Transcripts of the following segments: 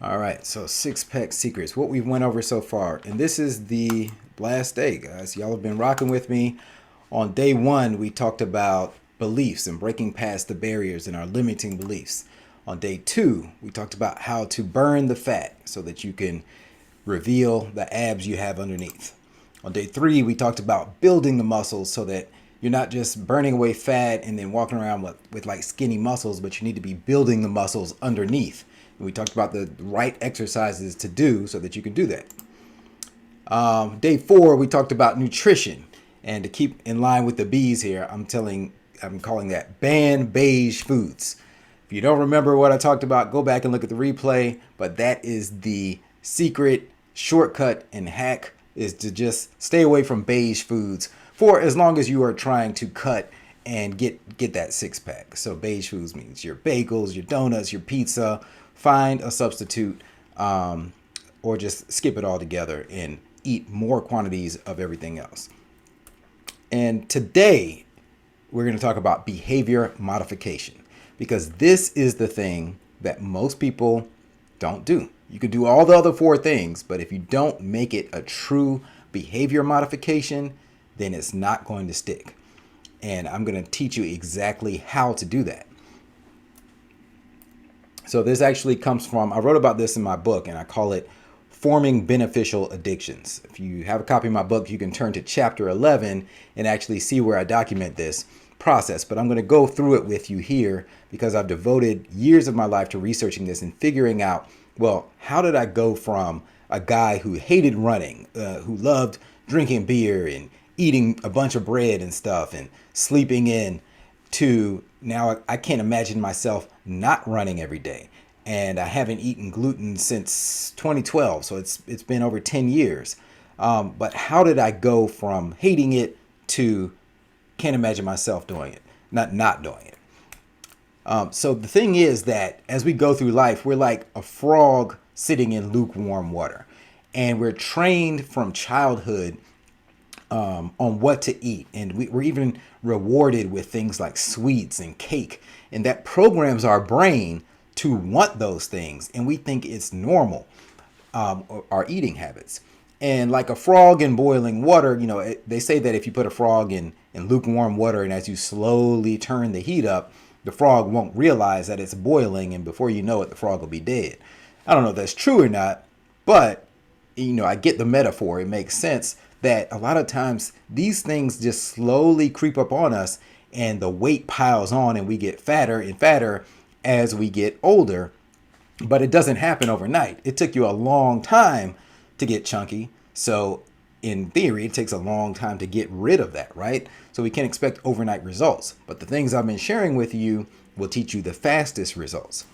All right, so six-pack secrets, what we've went over so far. And this is the last day, guys. Y'all have been rocking with me. On day one, we talked about beliefs and breaking past the barriers and our limiting beliefs. On day two, we talked about how to burn the fat so that you can reveal the abs you have underneath. On day three, we talked about building the muscles so that you're not just burning away fat and then walking around with like skinny muscles, but you need to be building the muscles underneath. And we talked about the right exercises to do so that you can do that. Day four, we talked about nutrition. And to keep in line with the B's here, I'm calling that ban beige foods. If you don't remember what I talked about, go back and look at the replay. But that is the secret shortcut and hack, is to just stay away from beige foods for as long as you are trying to cut and get that six-pack. So beige foods means your bagels, your donuts, your pizza. Find a substitute, or just skip it all together and eat more quantities of everything else. And today we're going to talk about behavior modification, because this is the thing that most people don't do. You could do all the other four things, but if you don't make it a true behavior modification, then it's not going to stick. And I'm going to teach you exactly how to do that. So this actually comes from, I wrote about this in my book, and I call it Forming Beneficial Addictions. If you have a copy of my book, you can turn to chapter 11 and actually see where I document this process. But I'm going to go through it with you here because I've devoted years of my life to researching this and figuring out, well, how did I go from a guy who hated running, who loved drinking beer and eating a bunch of bread and stuff and sleeping in, to now I can't imagine myself not running every day. And I haven't eaten gluten since 2012, so it's been over 10 years. But how did I go from hating it to can't imagine myself doing it, not doing it? So the thing is that as we go through life, we're like a frog sitting in lukewarm water. And we're trained from childhood on what to eat. And we're even rewarded with things like sweets and cake. And that programs our brain to want those things. And we think it's normal, our eating habits. And like a frog in boiling water, they say that if you put a frog in lukewarm water and as you slowly turn the heat up, the frog won't realize that it's boiling. And before you know it, the frog will be dead. I don't know if that's true or not, but I get the metaphor. It makes sense that a lot of times these things just slowly creep up on us and the weight piles on and we get fatter and fatter as we get older. But it doesn't happen overnight. It took you a long time to get chunky. So in theory, it takes a long time to get rid of that, right? So we can't expect overnight results. But the things I've been sharing with you will teach you the fastest results.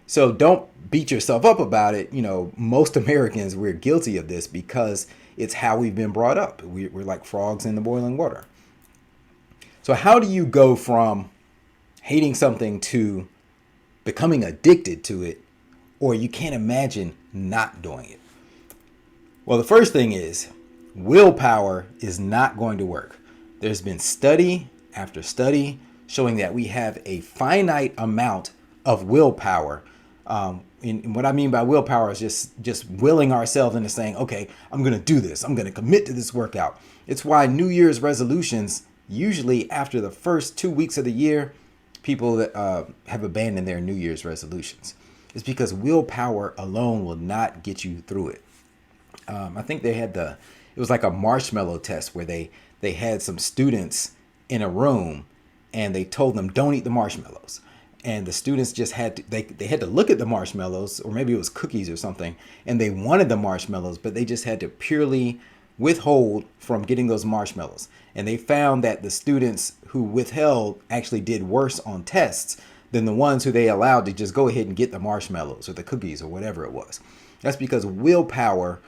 So don't beat yourself up about it. Most Americans, we're guilty of this because it's how we've been brought up. We're like frogs in the boiling water. So how do you go from hating something to becoming addicted to it, or you can't imagine not doing it? Well, the first thing is willpower is not going to work. There's been study after study showing that we have a finite amount of willpower. And what I mean by willpower is just willing ourselves into saying, okay, I'm going to do this. I'm going to commit to this workout. It's why New Year's resolutions, usually after the first 2 weeks of the year, people that have abandoned their New Year's resolutions. It's because willpower alone will not get you through it. I think it was like a marshmallow test where they had some students in a room and they told them, don't eat the marshmallows. And the students just had to look at the marshmallows, or maybe it was cookies or something, and they wanted the marshmallows, but they just had to purely withhold from getting those marshmallows. And they found that the students who withheld actually did worse on tests than the ones who they allowed to just go ahead and get the marshmallows or the cookies or whatever it was. That's because willpower,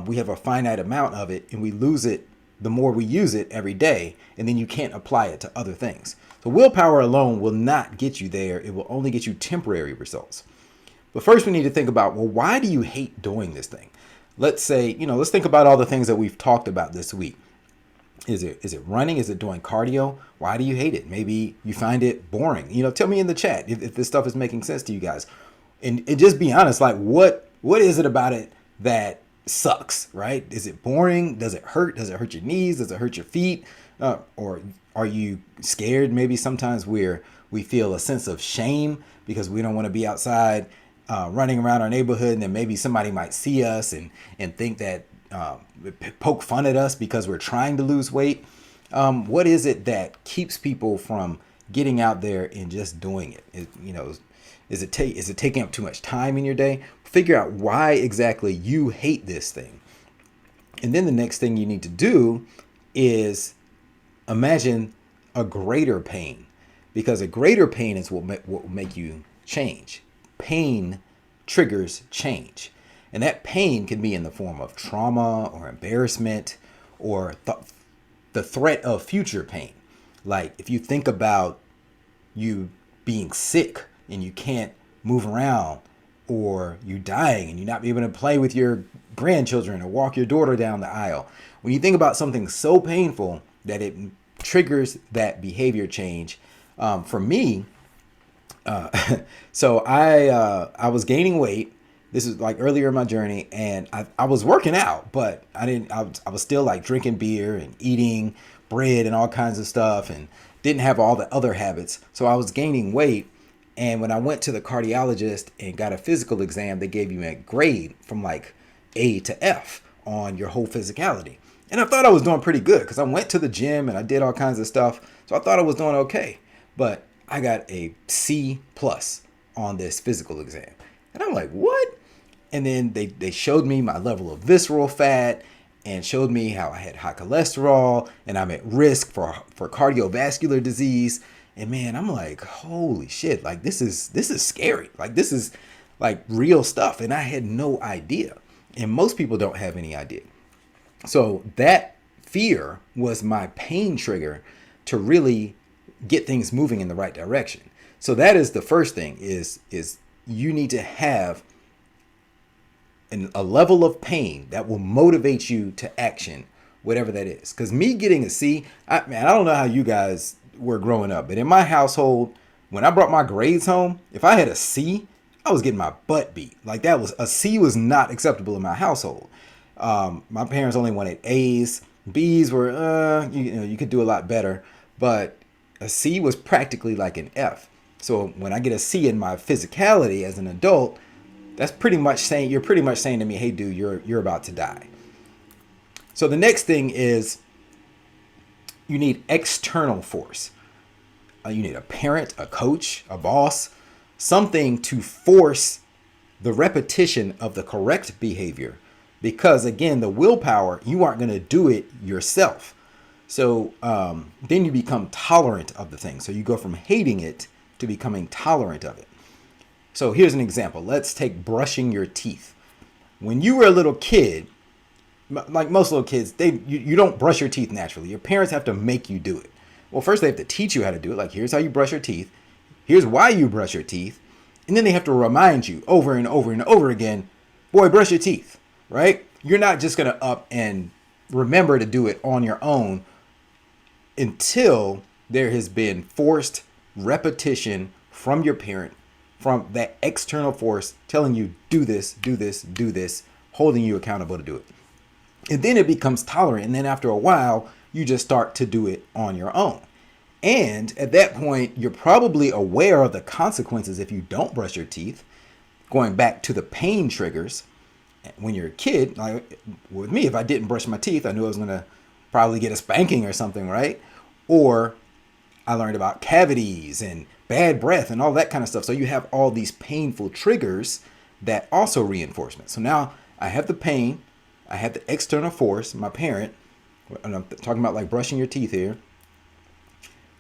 we have a finite amount of it, and we lose it the more we use it every day, and then you can't apply it to other things. So willpower alone will not get you there. It will only get you temporary results. But first we need to think about, well, why do you hate doing this thing? Let's say, let's think about all the things that we've talked about this week. Is it running? Is it doing cardio? Why do you hate it? Maybe you find it boring. Tell me in the chat if this stuff is making sense to you guys. And just be honest, like what is it about it that sucks, right? Is it boring? Does it hurt? Does it hurt your knees? Does it hurt your feet? Or are you scared? Maybe sometimes we feel a sense of shame because we don't want to be outside running around our neighborhood, and then maybe somebody might see us and think that poke fun at us because we're trying to lose weight. What is it that keeps people from getting out there and just doing it? Is it taking up too much time in your day? Figure out why exactly you hate this thing. And then the next thing you need to do is imagine a greater pain, because a greater pain is what will make you change. Pain triggers change. And that pain can be in the form of trauma or embarrassment or the threat of future pain. Like if you think about you being sick and you can't move around, or you dying and you not be able to play with your grandchildren or walk your daughter down the aisle. When you think about something so painful that it triggers that behavior change, for me, so I was gaining weight. This is like earlier in my journey, and I was working out, but I was still like drinking beer and eating bread and all kinds of stuff, and didn't have all the other habits. So I was gaining weight. And when I went to the cardiologist and got a physical exam, they gave me a grade from like A to F on your whole physicality. And I thought I was doing pretty good because I went to the gym and I did all kinds of stuff. So I thought I was doing okay. But I got a C plus on this physical exam. And I'm like, what? And then they showed me my level of visceral fat and showed me how I had high cholesterol and I'm at risk for cardiovascular disease. And man, I'm like, holy shit, like this is scary. Like this is like real stuff. And I had no idea. And most people don't have any idea. So that fear was my pain trigger to really get things moving in the right direction. So that is the first thing is you need to have a level of pain that will motivate you to action, whatever that is. Because me getting a C, I don't know how you guys were growing up, but in my household, when I brought my grades home, if I had a C, I was getting my butt beat. Like a C was not acceptable in my household. My parents only wanted A's. B's were, you could do a lot better, but a C was practically like an F. So when I get a C in my physicality as an adult, that's pretty much saying, you're pretty much saying to me, hey dude, you're about to die. So the next thing is you need external force. You need a parent, a coach, a boss, something to force the repetition of the correct behavior. Because again, the willpower, you aren't going to do it yourself. So then you become tolerant of the thing. So you go from hating it to becoming tolerant of it. So here's an example. Let's take brushing your teeth. When you were a little kid, like most little kids, you don't brush your teeth naturally. Your parents have to make you do it. Well, first they have to teach you how to do it. Like, here's how you brush your teeth. Here's why you brush your teeth. And then they have to remind you over and over and over again, boy, brush your teeth, right? You're not just going to up and remember to do it on your own until there has been forced repetition from your parent, from that external force telling you, do this, do this, do this, holding you accountable to do it. And then it becomes tolerant. And then after a while, you just start to do it on your own. And at that point, you're probably aware of the consequences if you don't brush your teeth. Going back to the pain triggers, when you're a kid, like with me, if I didn't brush my teeth, I knew I was going to probably get a spanking or something, right? Or I learned about cavities and bad breath and all that kind of stuff. So you have all these painful triggers that also reinforcement. So now I have the pain, I have the external force, my parent, and I'm talking about like brushing your teeth here.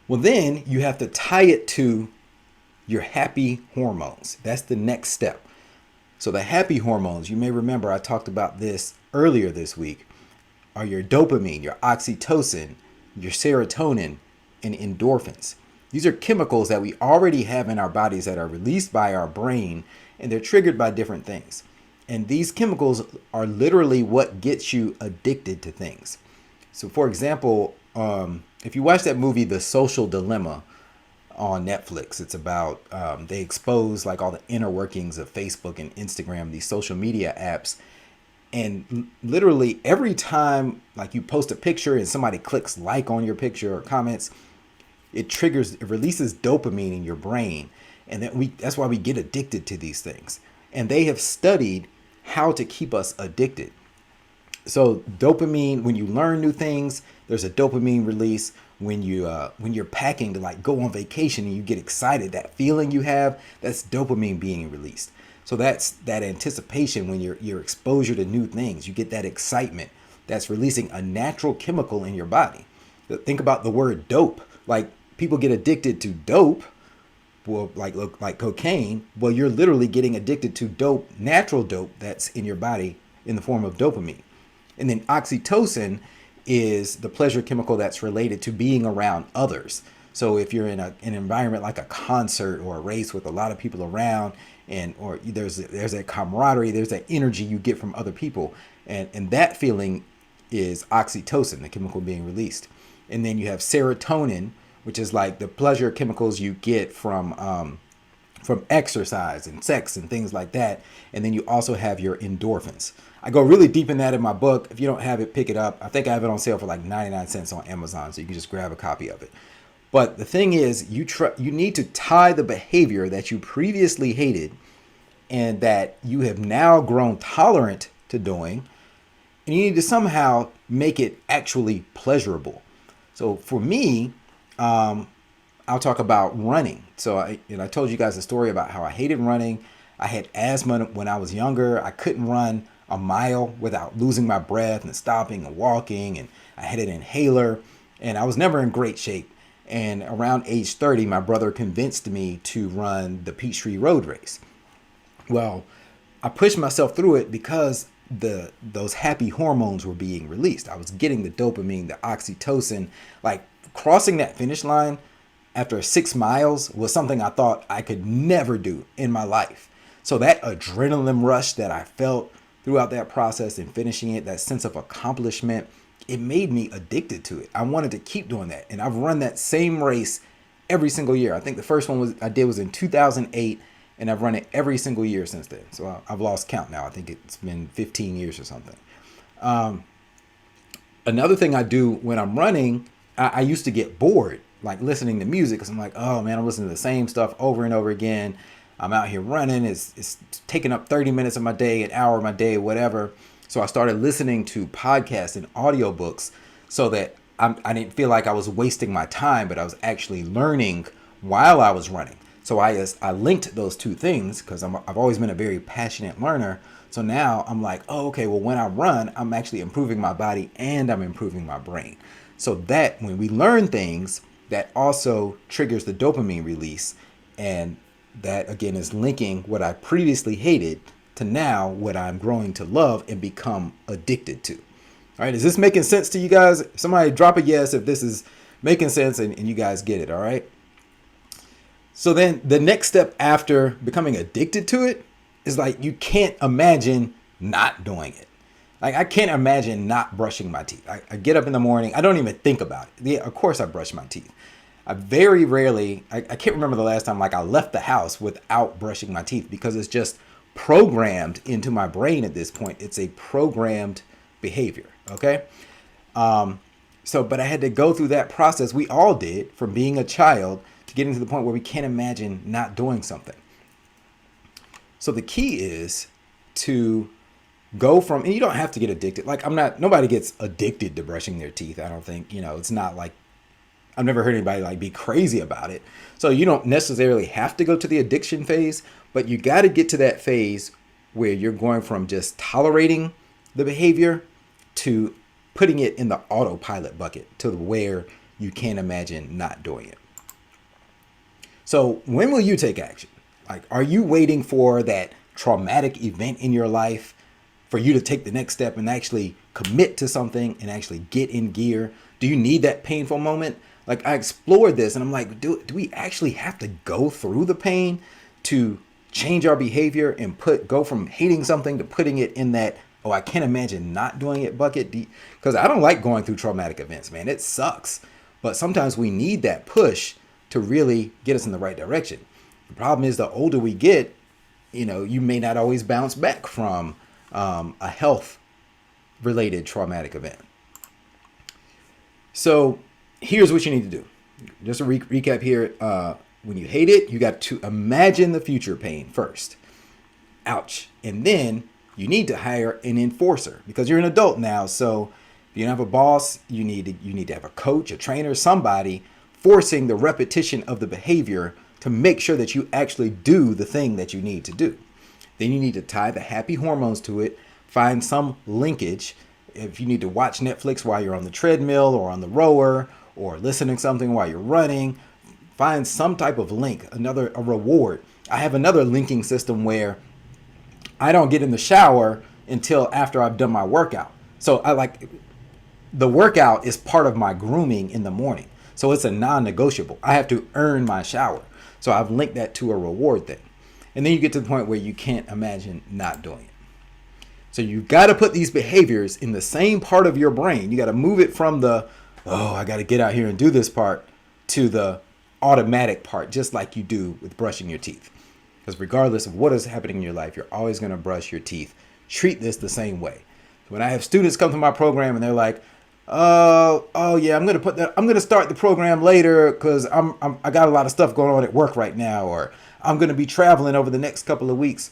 Well, then you have to tie it to your happy hormones. That's the next step. So the happy hormones, you may remember I talked about this earlier this week, are your dopamine, your oxytocin, your serotonin, and endorphins. These are chemicals that we already have in our bodies that are released by our brain, and they're triggered by different things. And these chemicals are literally what gets you addicted to things. So for example, if you watch that movie, The Social Dilemma, on Netflix. It's about they expose like all the inner workings of Facebook and Instagram, these social media apps. And literally every time like you post a picture and somebody clicks like on your picture or comments, it releases dopamine in your brain. And that's why we get addicted to these things. And they have studied how to keep us addicted. So dopamine, when you learn new things, there's a dopamine release. When you're packing to like go on vacation and you get excited, that feeling you have, that's dopamine being released. So that's that anticipation when your exposure to new things, you get that excitement that's releasing a natural chemical in your body. Think about the word dope. Like people get addicted to dope, well, like cocaine. Well, you're literally getting addicted to dope, natural dope that's in your body in the form of dopamine. And then oxytocin is the pleasure chemical that's related to being around others. So if you're in an environment like a concert or a race with a lot of people around, and or there's that camaraderie, there's that energy you get from other people, and that feeling is oxytocin, the chemical being released. And then you have serotonin, which is like the pleasure chemicals you get from exercise and sex and things like that. And then you also have your endorphins. I go really deep in that in my book. If you don't have it, pick it up. I think I have it on sale for like 99 cents on Amazon, so you can just grab a copy of it. But the thing is, you need to tie the behavior that you previously hated and that you have now grown tolerant to doing, and you need to somehow make it actually pleasurable. So for me, I'll talk about running. So I told you guys a story about how I hated running. I had asthma when I was younger. I couldn't run a mile without losing my breath and stopping and walking. And I had an inhaler and I was never in great shape. And around age 30, my brother convinced me to run the Peachtree Road Race. Well, I pushed myself through it because those happy hormones were being released. I was getting the dopamine, the oxytocin. Like crossing that finish line after 6 miles was something I thought I could never do in my life. So that adrenaline rush that I felt throughout that process and finishing it, that sense of accomplishment, it made me addicted to it. I wanted to keep doing that. And I've run that same race every single year. I think the first one I did was in 2008, and I've run it every single year since then. So I've lost count now. I think it's been 15 years or something. Another thing I do when I'm running, I used to get bored, like listening to music, because I'm like, oh man, I'm listening to the same stuff over and over again. I'm out here running. It's taking up 30 minutes of my day, an hour of my day, whatever. So I started listening to podcasts and audiobooks so that I didn't feel like I was wasting my time, but I was actually learning while I was running. So I linked those two things because I've always been a very passionate learner. So now I'm like, oh, okay, well, when I run, I'm actually improving my body and I'm improving my brain. So that when we learn things, that also triggers the dopamine release. And that, again, is linking what I previously hated to now what I'm growing to love and become addicted to. All right, is this making sense to you guys? Somebody drop a yes if this is making sense and you guys get it, all right? So then the next step after becoming addicted to it is like you can't imagine not doing it. Like I can't imagine not brushing my teeth. I get up in the morning, I don't even think about it. Yeah, of course I brush my teeth. I very rarely, I can't remember the last time like I left the house without brushing my teeth because it's just programmed into my brain at this point. It's a programmed behavior, okay? But I had to go through that process. We all did, from being a child to getting to the point where we can't imagine not doing something. So the key is to go from, and you don't have to get addicted. Like nobody gets addicted to brushing their teeth. I don't think, it's not like, I've never heard anybody like be crazy about it. So you don't necessarily have to go to the addiction phase, but you got to get to that phase where you're going from just tolerating the behavior to putting it in the autopilot bucket to where you can't imagine not doing it. So when will you take action? Like, are you waiting for that traumatic event in your life for you to take the next step and actually commit to something and actually get in gear? Do you need that painful moment? Like I explored this and I'm like, do we actually have to go through the pain to change our behavior and go from hating something to putting it in that, oh, I can't imagine not doing it bucket? Because I don't like going through traumatic events, man. It sucks. But sometimes we need that push to really get us in the right direction. The problem is the older we get, you may not always bounce back from a health related traumatic event. So here's what you need to do. Just a recap here. When you hate it, you got to imagine the future pain first. Ouch. And then you need to hire an enforcer because you're an adult now. So if you don't have a boss, you need to have a coach, a trainer, somebody forcing the repetition of the behavior to make sure that you actually do the thing that you need to do. Then you need to tie the happy hormones to it, find some linkage. If you need to watch Netflix while you're on the treadmill or on the rower or listening to something while you're running, find some type of link, a reward. I have another linking system where I don't get in the shower until after I've done my workout. So the workout is part of my grooming in the morning. So it's a non-negotiable. I have to earn my shower. So I've linked that to a reward thing. And then you get to the point where you can't imagine not doing it. So you've got to put these behaviors in the same part of your brain. You got to move it from the, I got to get out here and do this part to the automatic part, just like you do with brushing your teeth. Because regardless of what is happening in your life, you're always going to brush your teeth. Treat this the same way. When I have students come to my program and they're like, oh yeah, I'm going to start the program later because I got a lot of stuff going on at work right now, or I'm going to be traveling over the next couple of weeks.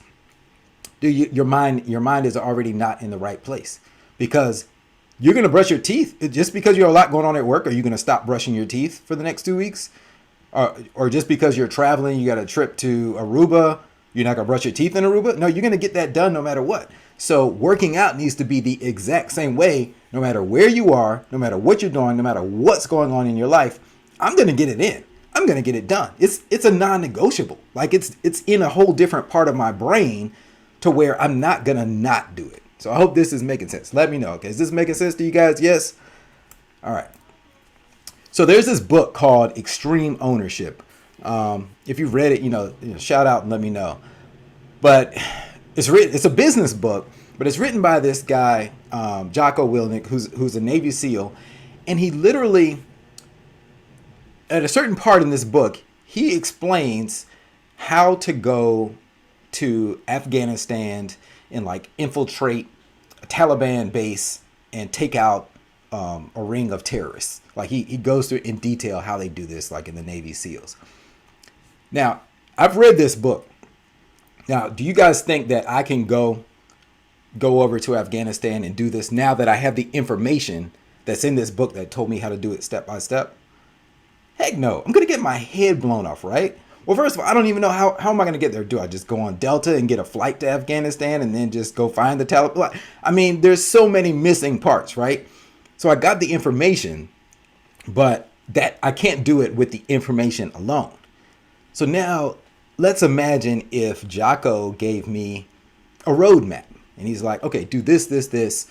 Dude, your mind is already not in the right place because you're going to brush your teeth just because you have a lot going on at work. Are you going to stop brushing your teeth for the next 2 weeks? Or just because you're traveling, you got a trip to Aruba, you're not going to brush your teeth in Aruba? No, you're going to get that done no matter what. So working out needs to be the exact same way, no matter where you are, no matter what you're doing, no matter what's going on in your life. I'm going to get it in. I'm going to get it done. It's a non-negotiable. Like it's in a whole different part of my brain to where I'm not going to not do it. So I hope this is making sense. Let me know. Okay, is this making sense to you guys? Yes? All right. So there's this book called Extreme Ownership. If you've read it, shout out and let me know. But it's a business book, but it's written by this guy, Jocko Willink, who's a Navy SEAL. And he literally, at a certain part in this book, he explains how to go to Afghanistan and infiltrate a Taliban base and take out a ring of terrorists. He goes through in detail how they do this, in the Navy SEALs. Now, I've read this book. Now, do you guys think that I can go over to Afghanistan and do this now that I have the information that's in this book that told me how to do it step by step? Heck no. I'm going to get my head blown off, right? Well, first of all, I don't even know how am I going to get there. Do I just go on Delta and get a flight to Afghanistan and then just go find the Taliban? I mean, there's so many missing parts, right? So I got the information, but that I can't do it with the information alone. So now let's imagine if Jocko gave me a roadmap and he's like, okay, do this, this, this.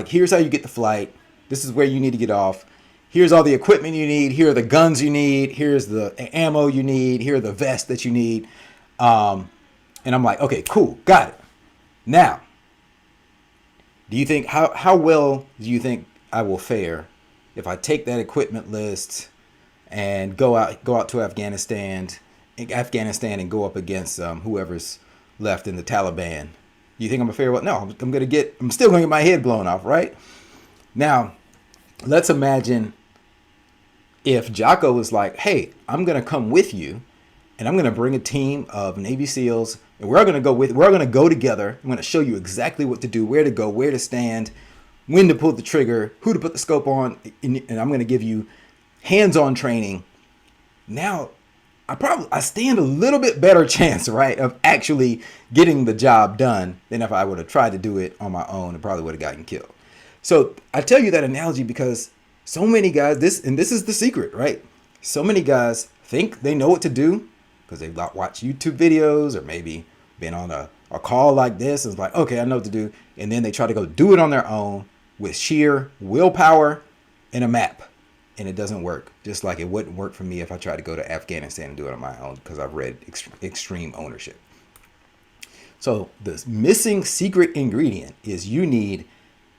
Here's how you get the flight. This is where you need to get off. Here's all the equipment you need. Here are the guns you need. Here's the ammo you need. Here are the vests that you need. And I'm like, okay, cool. Got it. Now, do you think, how well do you think I will fare if I take that equipment list and go out to Afghanistan and go up against whoever's left in the Taliban? You think I'm a fair well? No, I'm still gonna get my head blown off, right? Now, let's imagine if Jocko was like, hey, I'm gonna come with you and I'm gonna bring a team of Navy SEALs and we're gonna go together. I'm gonna show you exactly what to do, where to go, where to stand, when to pull the trigger, who to put the scope on, and I'm gonna give you hands-on training. Now, I stand a little bit better chance, right, of actually getting the job done than if I would have tried to do it on my own and probably would have gotten killed. So I tell you that analogy because so many guys, this is the secret, right? So many guys think they know what to do because they've watched YouTube videos or maybe been on a call like this. And it's like, okay, I know what to do. And then they try to go do it on their own with sheer willpower and a map. And it doesn't work. Just like it wouldn't work for me if I tried to go to Afghanistan and do it on my own because I've read Extreme Ownership. So the missing secret ingredient is you need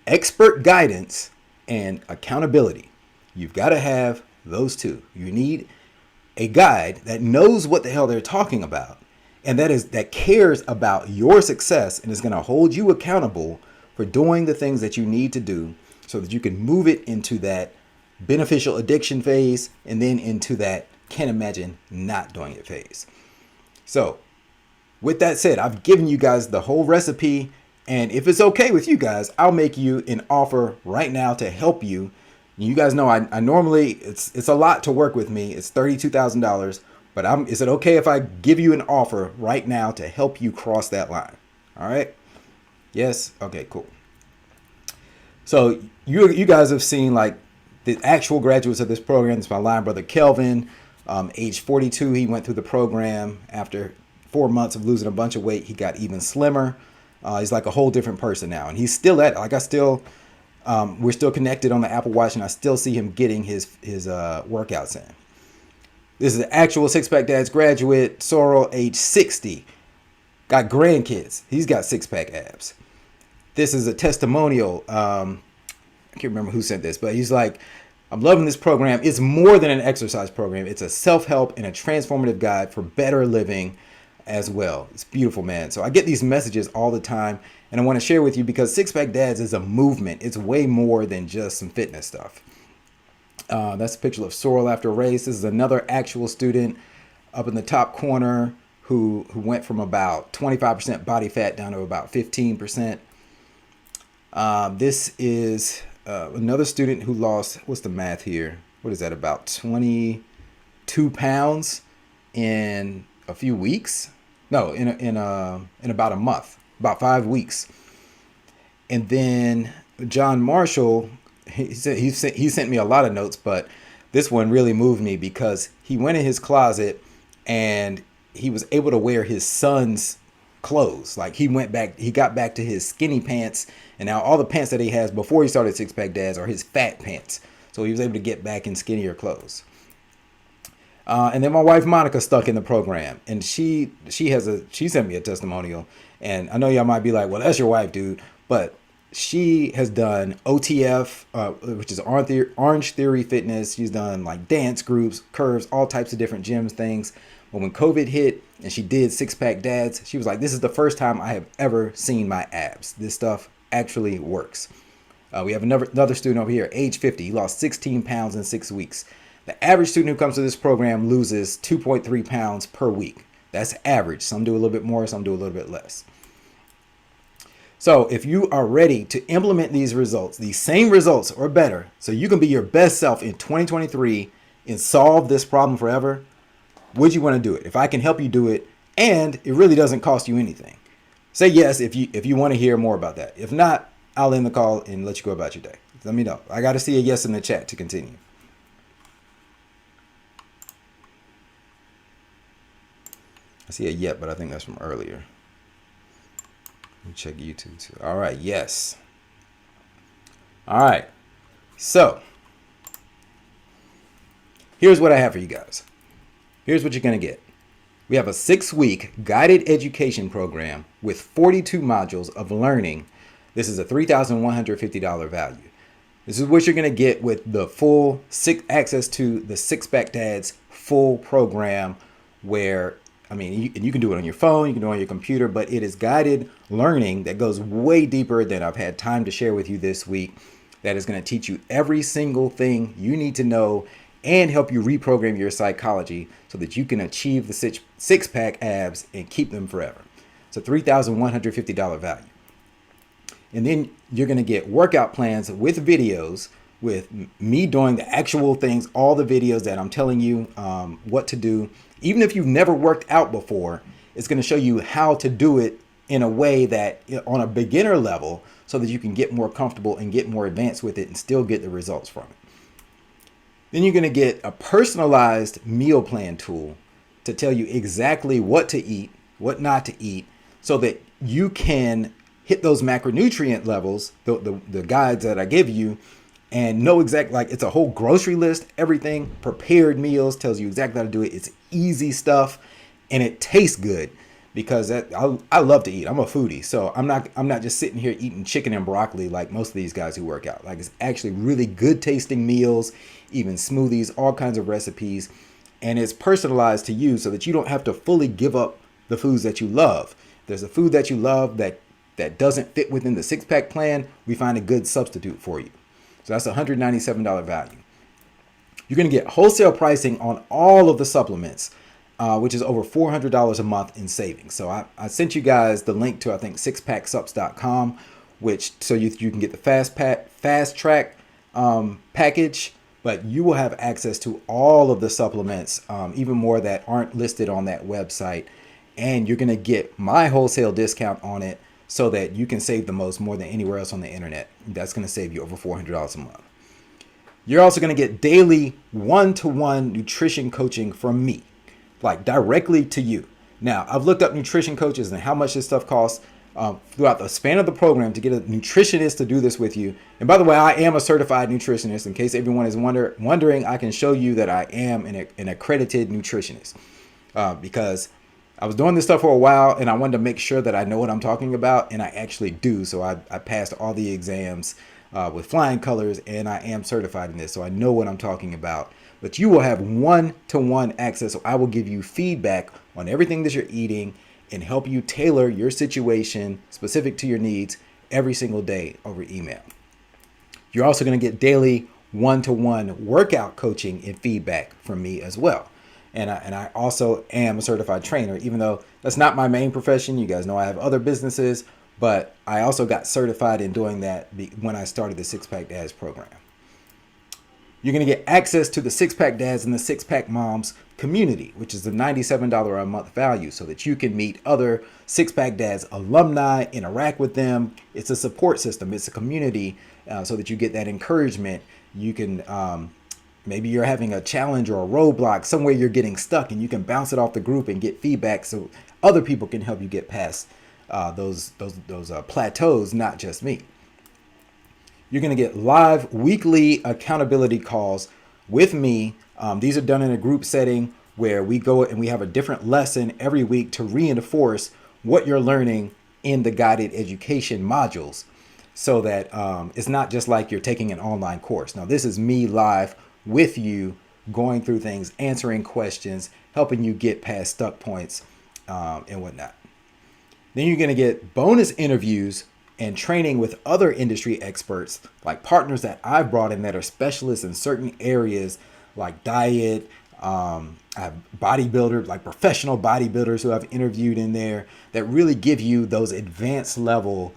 expert guidance and accountability. You've got to have those two. You need a guide that knows what the hell they're talking about, and that cares about your success and is going to hold you accountable for doing the things that you need to do so that you can move it into that beneficial addiction phase and then into that can't imagine not doing it phase. So with that said, I've given you guys the whole recipe, and if it's okay with you guys, I'll make you an offer right now to help you. You guys know I normally, it's a lot to work with me. It's $32,000, but is it okay if I give you an offer right now to help you cross that line? All right. Yes. Okay, cool. So you guys have seen like the actual graduates of this program. It's my line brother, Kelvin, age 42. He went through the program after 4 months of losing a bunch of weight. He got even slimmer. He's like a whole different person now, and he's still at it. Like we're still connected on the Apple Watch, and I still see him getting his workouts in. This is the actual Six Pack Dads graduate, Sorrel, age 60. Got grandkids. He's got six-pack abs. This is a testimonial. I can't remember who sent this, but he's like, I'm loving this program. It's more than an exercise program. It's a self-help and a transformative guide for better living as well. It's beautiful, man. So I get these messages all the time, and I want to share with you because Six Pack Dads is a movement. It's way more than just some fitness stuff. That's a picture of Sorrel after a race. This is another actual student up in the top corner who went from about 25% body fat down to about 15%. This is another student who lost, what's the math here? What is that, about 22 pounds in a few weeks? No, in about a month, about 5 weeks. And then John Marshall, he sent me a lot of notes, but this one really moved me because he went in his closet and he was able to wear his son's clothes. Like he got back to his skinny pants, and now all the pants that he has before he started Six Pack Dads are his fat pants. So he was able to get back in skinnier clothes. And then my wife Monica stuck in the program, and she sent me a testimonial. And I know y'all might be like, well, that's your wife, dude, but she has done OTF, which is Orange Theory Fitness. She's done like dance groups, curves, all types of different gyms, things. But when COVID hit and she did Six Pack Dads, she was like, this is the first time I have ever seen my abs. This stuff actually works. We have another student over here, age 50. He lost 16 pounds in 6 weeks. The average student who comes to this program loses 2.3 pounds per week. That's average. Some do a little bit more, some do a little bit less. So if you are ready to implement these results, these same results or better, so you can be your best self in 2023 and solve this problem forever, would you want to do it? If I can help you do it, and it really doesn't cost you anything, say yes if you want to hear more about that. If not, I'll end the call and let you go about your day. Let me know. I got to see a yes in the chat to continue. I see a yet, but I think that's from earlier. Let me check YouTube too. All right, yes. All right, so here's what I have for you guys. Here's what you're going to get. We have a 6-week guided education program with 42 modules of learning. This is a $3,150 value. This is what you're going to get with the full access to the Six Pack Dads full program, where you can do it on your phone, you can do it on your computer, but it is guided learning that goes way deeper than I've had time to share with you this week. That is going to teach you every single thing you need to know and help you reprogram your psychology so that you can achieve the six-pack abs and keep them forever. It's a $3,150 value. And then you're going to get workout plans with videos, with me doing the actual things, all the videos that I'm telling you what to do. Even if you've never worked out before, it's going to show you how to do it in a way that on a beginner level so that you can get more comfortable and get more advanced with it and still get the results from it. Then you're going to get a personalized meal plan tool to tell you exactly what to eat, what not to eat, so that you can hit those macronutrient levels, the guides that I give you, and know exactly, like it's a whole grocery list, everything, prepared meals, tells you exactly how to do it. It's easy stuff and it tastes good because I love to eat. I'm a foodie. So I'm not just sitting here eating chicken and broccoli like most of these guys who work out. Like it's actually really good tasting meals, even smoothies, all kinds of recipes. and it's personalized to you so that you don't have to fully give up the foods that you love. If there's a food that you love that doesn't fit within the six-pack plan, we find a good substitute for you. So that's $197 value. You're going to get wholesale pricing on all of the supplements, which is over $400 a month in savings. So I sent you guys the link to, I think, sixpacksups.com, which so you can get the fast track package, but you will have access to all of the supplements, even more that aren't listed on that website. And you're going to get my wholesale discount on it so that you can save the most more than anywhere else on the internet. That's going to save you over $400 a month. You're also going to get daily one-to-one nutrition coaching from me, like directly to you. Now, I've looked up nutrition coaches and how much this stuff costs throughout the span of the program to get a nutritionist to do this with you. And by the way, I am a certified nutritionist. In case everyone is wondering, I can show you that I am an accredited nutritionist because I was doing this stuff for a while and I wanted to make sure that I know what I'm talking about, and I actually do. So I passed all the exams with flying colors, and I am certified in this, so I know what I'm talking about. But you will have one-to-one access. So I will give you feedback on everything that you're eating and help you tailor your situation specific to your needs every single day over email. You're also going to get daily one-to-one workout coaching and feedback from me as well. And I also am a certified trainer, even though that's not my main profession. You guys know I have other businesses, but I also got certified in doing that when I started the Six Pack Dads program. You're going to get access to the Six Pack Dads and the Six Pack Moms community, which is a $97 a month value, so that you can meet other Six Pack Dads alumni, interact with them. It's a support system. It's a community so that you get that encouragement. You can maybe you're having a challenge or a roadblock somewhere, you're getting stuck, and you can bounce it off the group and get feedback so other people can help you get past those plateaus, not just me. You're going to get live weekly accountability calls with me. These are done in a group setting where we go and we have a different lesson every week to reinforce what you're learning in the guided education modules, so that it's not just like you're taking an online course. Now, this is me live with you, going through things, answering questions, helping you get past stuck points and whatnot. Then you're going to get bonus interviews and training with other industry experts, like partners that I've brought in that are specialists in certain areas like diet. I have bodybuilders, like professional bodybuilders who I've interviewed in there that really give you those advanced level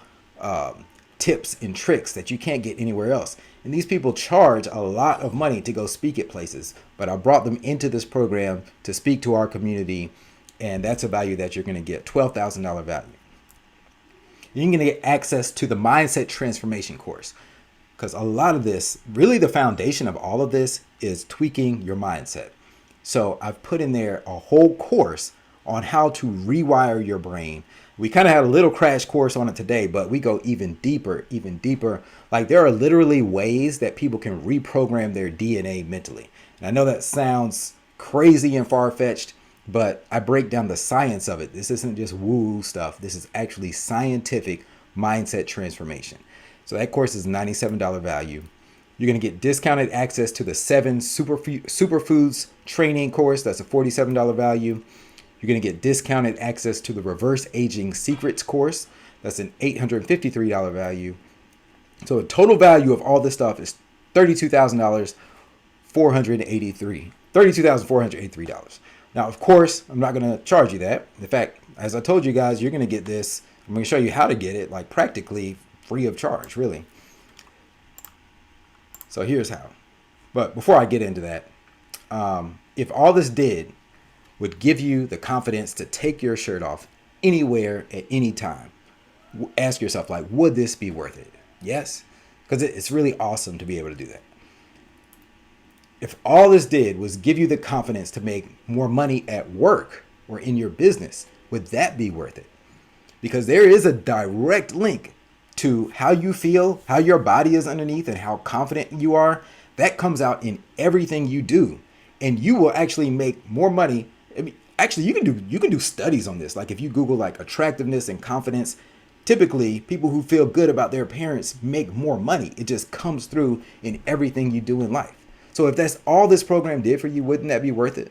tips and tricks that you can't get anywhere else. And these people charge a lot of money to go speak at places, but I brought them into this program to speak to our community, and that's a value that you're going to get, $12,000 value. You're going to get access to the Mindset Transformation course, because a lot of this, really the foundation of all of this is tweaking your mindset. So I've put in there a whole course on how to rewire your brain. We kind of had a little crash course on it today, but we go even deeper, even deeper. Like, there are literally ways that people can reprogram their DNA mentally. And I know that sounds crazy and far-fetched, but I break down the science of it. This isn't just woo stuff. This is actually scientific mindset transformation. So that course is $97 value. You're going to get discounted access to the 7 Superfoods training course. That's a $47 value. You're going to get discounted access to the Reverse Aging Secrets course. That's an $853 value. So the total value of all this stuff is $32,483. Now, of course, I'm not going to charge you that. In fact, as I told you guys, you're going to get this. I'm going to show you how to get it, like practically free of charge, really. So here's how. But before I get into that, if all this did would give you the confidence to take your shirt off anywhere at any time, ask yourself, like, would this be worth it? Yes, because it's really awesome to be able to do that. If all this did was give you the confidence to make more money at work or in your business, would that be worth it? Because there is a direct link to how you feel, how your body is underneath, and how confident you are. That comes out in everything you do, and you will actually make more money. I mean, actually, you can do studies on this. Like, if you Google like attractiveness and confidence, typically people who feel good about their appearance make more money. It just comes through in everything you do in life. So if that's all this program did for you, wouldn't that be worth it?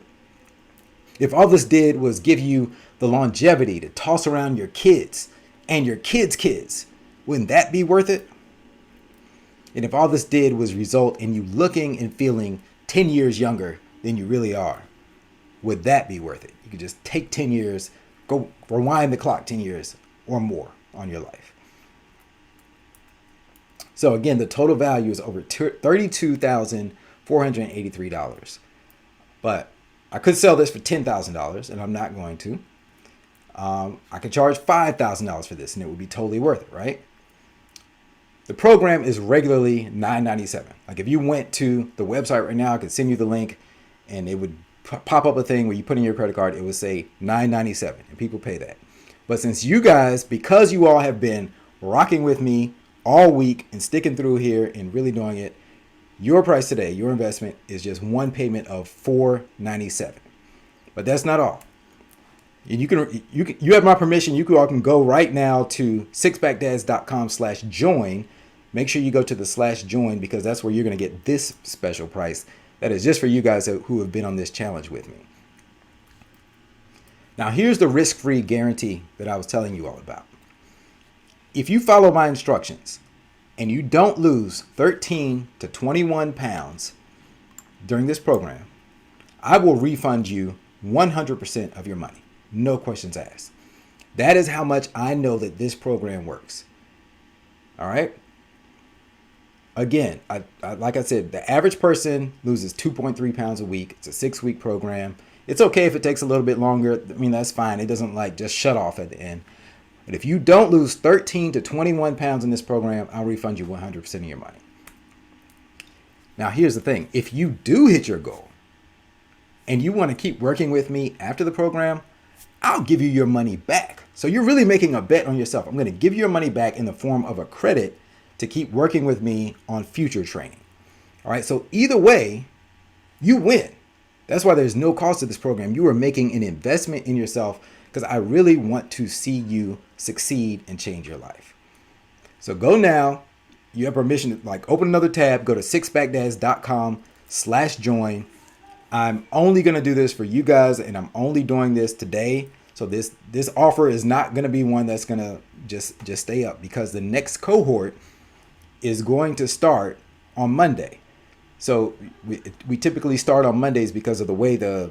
If all this did was give you the longevity to toss around your kids and your kids' kids, wouldn't that be worth it? And if all this did was result in you looking and feeling 10 years younger than you really are, would that be worth it? You could just take 10 years, go rewind the clock 10 years or more on your life. So again, the total value is over $32,483. But I could sell this for $10,000, and I'm not going to. I could charge $5,000 for this, and it would be totally worth it, right? The program is regularly $9.97. Like if you went to the website right now, I could send you the link, and it would pop up a thing where you put in your credit card. It would say $9.97, and people pay that. But since you guys, because you all have been rocking with me all week and sticking through here and really doing it, your price today, your investment, is just one payment of $4.97. But that's not all. And you have my permission. You all can go right now to sixpackdads.com/join. Make sure you go to the /join, because that's where you're going to get this special price that is just for you guys who have been on this challenge with me. Now, here's the risk-free guarantee that I was telling you all about. If you follow my instructions and you don't lose 13 to 21 pounds during this program, I will refund you 100% of your money. No questions asked. That is how much I know that this program works. All right. Again, like I said, the average person loses 2.3 pounds a week. It's a 6-week program. It's okay if it takes a little bit longer. I mean, that's fine. It doesn't just shut off at the end. But if you don't lose 13 to 21 pounds in this program, I'll refund you 100% of your money. Now, here's the thing. If you do hit your goal and you want to keep working with me after the program, I'll give you your money back. So you're really making a bet on yourself. I'm going to give you your money back in the form of a credit to keep working with me on future training. All right. So either way, you win. That's why there's no cost to this program. You are making an investment in yourself, because I really want to see you succeed and change your life. So go now. You have permission to open another tab. Go to sixpackdads.com/join. I'm only going to do this for you guys, and I'm only doing this today. So this offer is not going to be one that's going to just stay up, because the next cohort is going to start on Monday. So we typically start on Mondays because of the way the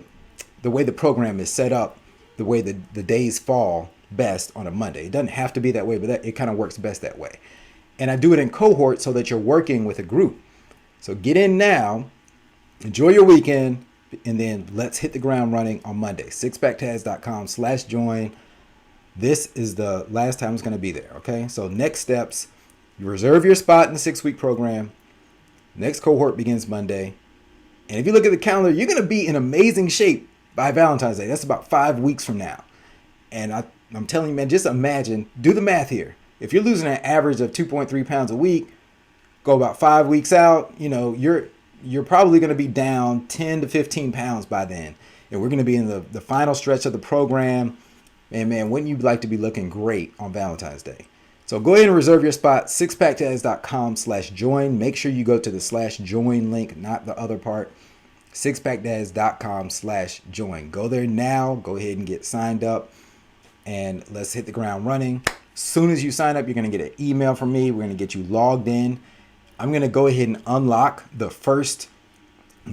program is set up, the way the days fall best on a Monday. It doesn't have to be that way, but it kind of works best that way. And I do it in cohorts so that you're working with a group. So get in now, enjoy your weekend, and then let's hit the ground running on Monday. sixpackdads.com/join. This is the last time it's going to be there. Okay. So next steps, you reserve your spot in the 6-week program. Next cohort begins Monday. And if you look at the calendar, you're going to be in amazing shape by Valentine's Day. That's about 5 weeks from now. And I'm telling you, man, just imagine, do the math here. If you're losing an average of 2.3 pounds a week, go about 5 weeks out, you're probably going to be down 10 to 15 pounds by then. And we're going to be in the final stretch of the program. And man, wouldn't you like to be looking great on Valentine's Day? So go ahead and reserve your spot, sixpackdads.com/join. Make sure you go to the /join link, not the other part. sixpackdads.com/join. Go there now. Go ahead and get signed up, and let's hit the ground running. As soon as you sign up, you're going to get an email from me. We're going to get you logged in. I'm going to go ahead and unlock the first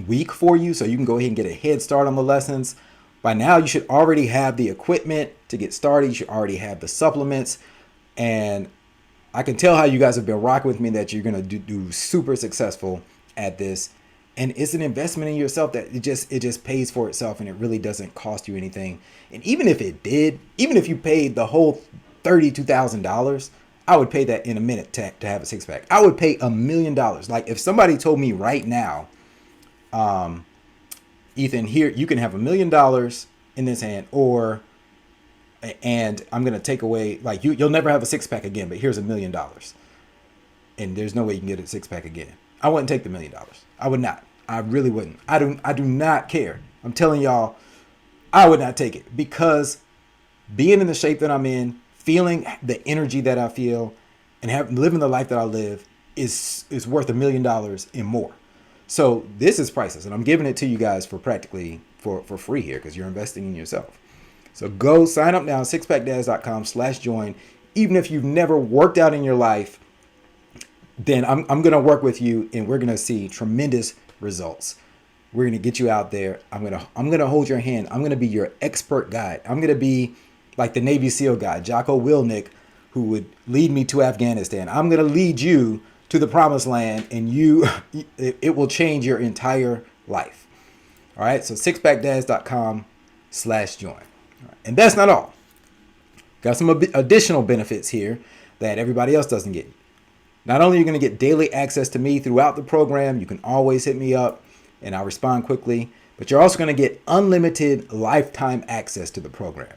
week for you, so you can go ahead and get a head start on the lessons. By now, you should already have the equipment to get started. You should already have the supplements. And I can tell how you guys have been rocking with me that you're going to do super successful at this. And it's an investment in yourself that it just pays for itself, and it really doesn't cost you anything. And even if it did, even if you paid the whole $32,000, I would pay that in a minute to have a 6-pack. I would pay $1 million. Like if somebody told me right now, Ethan, here, you can have $1 million in this hand, and I'm going to take away, you'll never have a 6-pack again, but here's $1 million. And there's no way you can get a 6-pack again. I wouldn't take the $1 million. I would not. I really wouldn't. I do not care. I'm telling y'all, I would not take it, because being in the shape that I'm in, feeling the energy that I feel, and living the life that I live is worth $1 million and more. So this is priceless, and I'm giving it to you guys for practically for free here because you're investing in yourself. So go sign up now, sixpackdads.com/join. Even if you've never worked out in your life, then I'm going to work with you and we're going to see tremendous results. We're going to get you out there. I'm going to hold your hand. I'm going to be your expert guide. I'm going to be like the Navy SEAL guy, Jocko Willink, who would lead me to Afghanistan. I'm going to lead you to the promised land, and it will change your entire life. All right. So sixpackdads.com/join. And that's not all. Got some additional benefits here that everybody else doesn't get. Not only are you going to get daily access to me throughout the program, you can always hit me up and I'll respond quickly, but you're also going to get unlimited lifetime access to the program.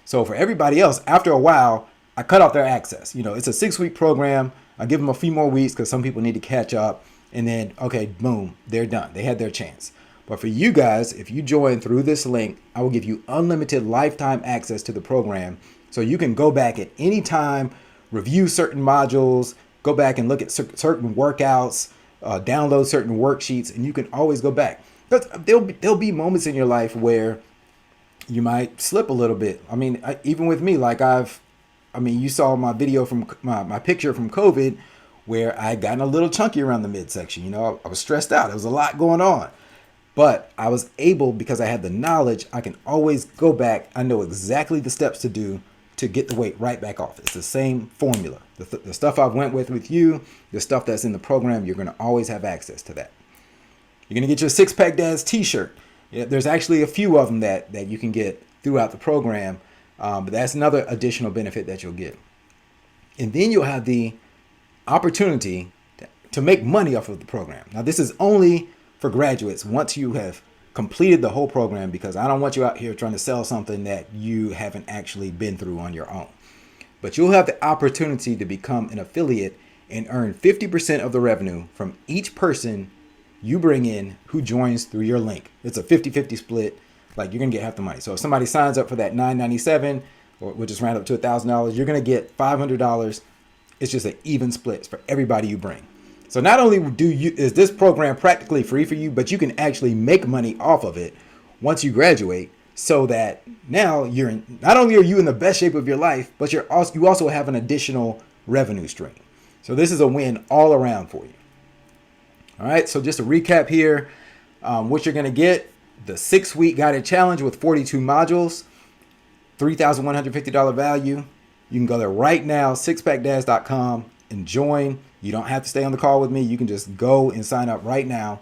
So for everybody else, after a while, I cut off their access. It's a 6-week program. I give them a few more weeks because some people need to catch up, and then, okay, boom, they're done. They had their chance. But for you guys, if you join through this link, I will give you unlimited lifetime access to the program. So you can go back at any time, review certain modules, go back and look at certain workouts, download certain worksheets, and you can always go back. But there'll be moments in your life where you might slip a little bit. I mean, even with me, like you saw my video from my picture from COVID where I had gotten a little chunky around the midsection. I was stressed out. There was a lot going on. But I was able, because I had the knowledge, I can always go back. I know exactly the steps to do to get the weight right back off. It's the same formula. The stuff I've went with you, the stuff that's in the program, you're going to always have access to that. You're going to get your Six Pack Dads t-shirt. Yeah, there's actually a few of them that you can get throughout the program, but that's another additional benefit that you'll get. And then you'll have the opportunity to make money off of the program. Now, this is only for graduates once you have completed the whole program, because I don't want you out here trying to sell something that you haven't actually been through on your own. But you'll have the opportunity to become an affiliate and earn 50% of the revenue from each person you bring in who joins through your link. It's a 50-50 split. Like, you're going to get half the money. So if somebody signs up for that $997, or which is round up to $1,000, you're going to get $500. It's just an even split for everybody you bring. So not only is this program practically free for you, but you can actually make money off of it once you graduate, so that now not only are you in the best shape of your life, but you also have an additional revenue stream. So this is a win all around for you. All right. So just to recap here, what you're going to get: the 6-week guided challenge with 42 modules, $3,150 value. You can go there right now, sixpackdads.com, and join. You don't have to stay on the call with me. You can just go and sign up right now.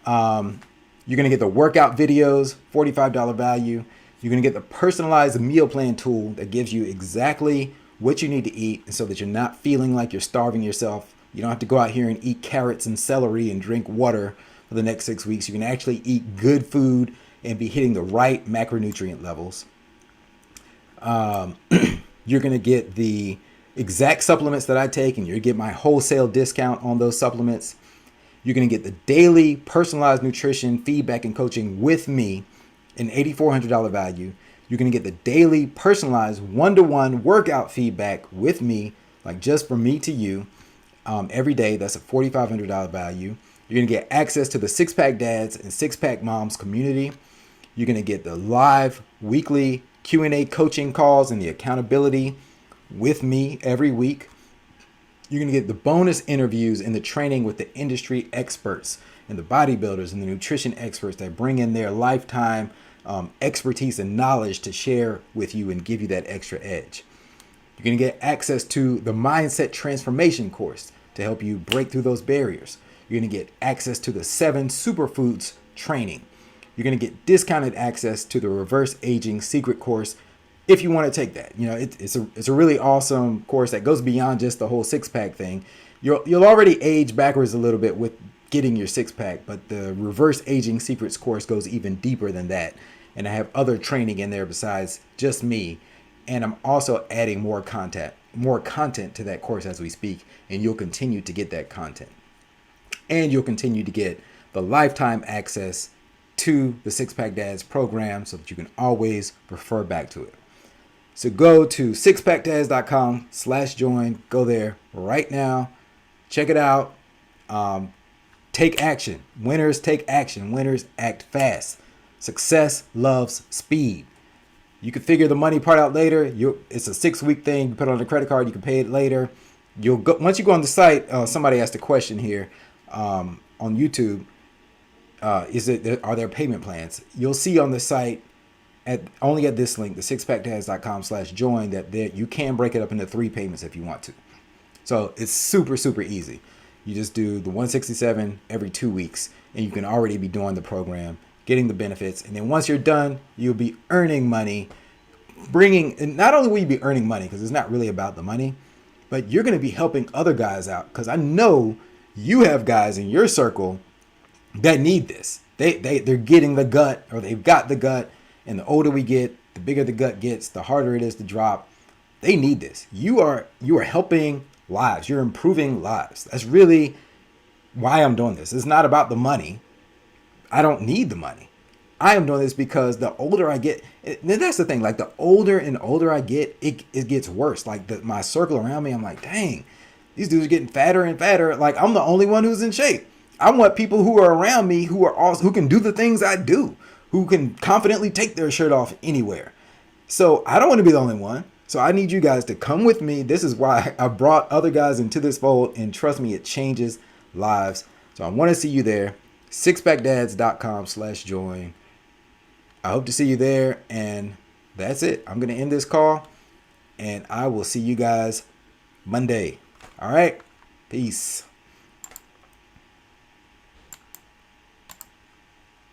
You're going to get the workout videos, $45 value. You're going to get the personalized meal plan tool that gives you exactly what you need to eat, so that you're not feeling like you're starving yourself. You don't have to go out here and eat carrots and celery and drink water for the next 6 weeks. You can actually eat good food and be hitting the right macronutrient levels. You're going to get the exact supplements that I take, and you're going to get my wholesale discount on those supplements. You're going to get the daily personalized nutrition feedback and coaching with me, an $8,400 value. You're going to get the daily personalized one-to-one workout feedback with me, like just from me to you, every day. That's a $4,500 value. You're going to get access to the Six Pack Dads and Six Pack Moms community. You're going to get the live weekly Q&A coaching calls and the accountability with me every week. You're going to get the bonus interviews and the training with the industry experts and the bodybuilders and the nutrition experts that bring in their lifetime expertise and knowledge to share with you and give you that extra edge. You're going to get access to the mindset transformation course to help you break through those barriers. You're going to get access to the 7 superfoods training. You're going to get discounted access to the reverse aging secret course if you want to take that. It's a really awesome course that goes beyond just the whole 6-pack thing. You'll already age backwards a little bit with getting your 6-pack, but the reverse aging secrets course goes even deeper than that. And I have other training in there besides just me. And I'm also adding more content to that course as we speak. And you'll continue to get that content. And you'll continue to get the lifetime access to the Six Pack Dads program, so that you can always refer back to it. So go to sixpackdads.com/join. Go there right now. Check it out. Take action. Winners take action. Winners act fast. Success loves speed. You can figure the money part out later. It's a 6-week thing. You put it on a credit card. You can pay it later. You'll go once you go on the site. Somebody asked a question here on YouTube. Are there payment plans? You'll see on the site only at this link, the sixpackdads.com/join, that you can break it up into 3 payments if you want to. So it's super, super easy. You just do the 167 every 2 weeks, and you can already be doing the program, getting the benefits. And then once you're done, you'll be earning money, and not only will you be earning money, because it's not really about the money, but you're going to be helping other guys out. Because I know you have guys in your circle that need this. They're getting the gut, or they've got the gut. And the older we get, the bigger the gut gets, the harder it is to drop. They need this. You are helping lives. You're improving lives. That's really why I'm doing this. It's not about the money. I don't need the money. I am doing this because the older I get, that's the thing. Like the older and older I get, it gets worse. Like my circle around me, I'm like, dang, these dudes are getting fatter and fatter. Like I'm the only one who's in shape. I want people who are around me who can do the things I do, who can confidently take their shirt off anywhere. So I don't want to be the only one. So I need you guys to come with me. This is why I brought other guys into this fold, and trust me, it changes lives. So I want to see you there. sixpackdads.com/join. I hope to see you there. And that's it. I'm going to end this call, and I will see you guys Monday. All right. Peace.